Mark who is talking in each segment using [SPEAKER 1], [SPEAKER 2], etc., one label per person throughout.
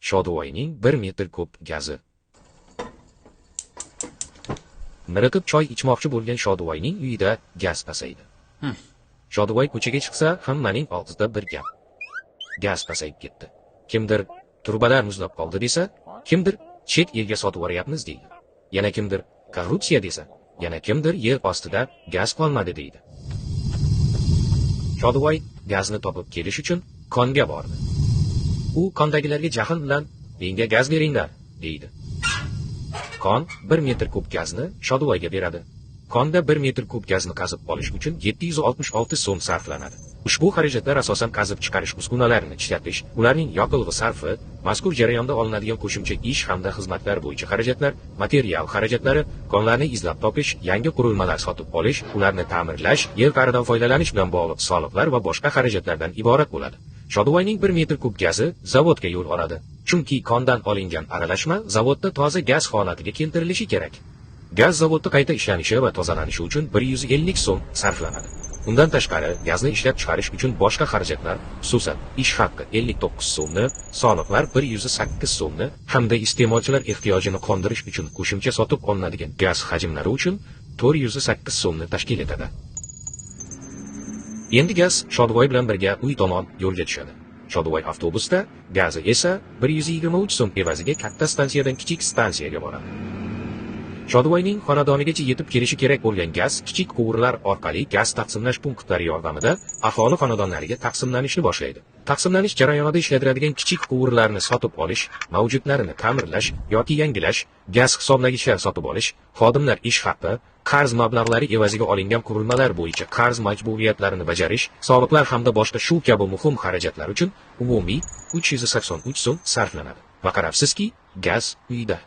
[SPEAKER 1] Shodivoyning 1 metr kub gazi. Miriqib choy ichmoqchi bo'lgan Shodivoyning uyida gaz pasaydi. Shodivoy ko'chaga chiqsa, hammaning og'zida bir gap. Gaz pasayib ketdi. Kimdir turbalar muzlab qoldi desa, kimdir chet elga sotib yuboryapmiz deydi. Yana kimdir korrupsiya desa, yana kimdir yer ostida gaz qolmadi deydi. Shodivoy gazni topib kelish uchun konga bordi. U kondagilarga jahl bilan menga gaz beringlar deydi. Kon 1 metr kub gazni Shodivoyga beradi. Konda 1 metr kub gazni qazib olish uchun 766 so'm sarflanadi. Ushbu xarajatlar asosan qazib chiqarish uskunalarini ishlatish, ularning yoqilg'i sarfi, mazkur jarayonda olinadigan qo'shimcha ish hamda xizmatlar bo'yicha xarajatlar, material xarajatlari, konlarni izlab topish, yangi qurilmalar sotib olish, ularni ta'mirlash, yer qa'ridan foydalanish bilan bog'liq soliqlar va boshqa xarajatlardan iborat bo'ladi. Shodivoyning 1 metr kub gazi zavodga yo'l oladi. Chunki kondan olingan aralashma zavodda toza gaz holatiga keltirilishi kerak. Gaz zavodda qayta ishlanishi va tozalanishi uchun 150 so'm sarflanadi. Undan tashqari, gazni ishlab chiqarish uchun boshqa xarajatlar, xususan, ish haqqi 59 so'mni, soliqlar 108 so'mni hamda iste'molchilar ehtiyojini qondirish uchun qo'shimcha sotib olinadigan gaz hajmlari uchun 408 so'mni tashkil etadi. Endi gaz Shodivoy bilan birga uy tomon yo'lga tushadi. Shodivoy avtobusda, gazi esa 123 so'm evaziga katta stansiyadan kichik stansiyaga boradi. Shodivoyning xonadonigacha yetib kelishi kerak bo'lgan gaz kichik quvurlar orqali gaz taqsimlash punktlari yordamida aholi xonadonlariga taqsimlanishni boshlaydi. Taqsimlanish jarayonida ishlatiladigan kichik quvurlarni sotib olish, mavjudlarini ta'mirlash yoki yangilash, gaz hisoblagichlar sotib olish, xodimlar ish haqqi, qarz mablag'lari evaziga olingan qurilmalar bo'yicha qarz majburiyatlarini bajarish, soliqlar hamda boshqa shu kabi muhim xarajatlar uchun umumiy 383 so'm sarflanadi. Va qarabsizki, gaz uyda.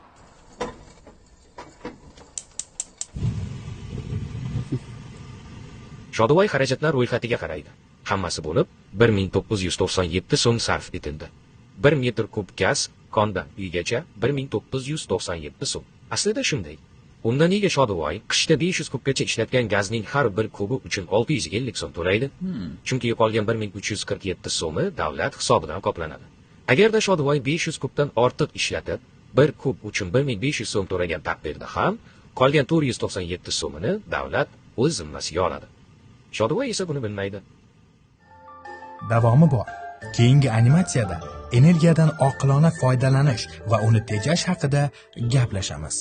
[SPEAKER 1] Shodivoy xarajatlar ro'yxatiga qaraydi. Hammasi bo'lib 1997 so'm sarf etildi. 1 metr kub gaz kondan uygacha 1997 so'm. Aslida shunday. Unda nega Shodivoy qishda 500 kubgacha ishlatgan gazning har bir kubi uchun 650 so'm to'laydi? Chunki qolgan 1347 so'mi davlat hisobidan qoplanadi. Agarda Shodivoy 500 kubdan ortiq ishlatib, 1 kub uchun 1500 so'm to'lagan taqdirda ham qolgan 497 so'mini davlat o'z zimmasiga oladi. Shodivoy esa buni bilmaydi.
[SPEAKER 2] Davomi bor. Keyingi animatsiyada energiyadan oqilona foydalanish va uni tejash haqida gaplashamiz.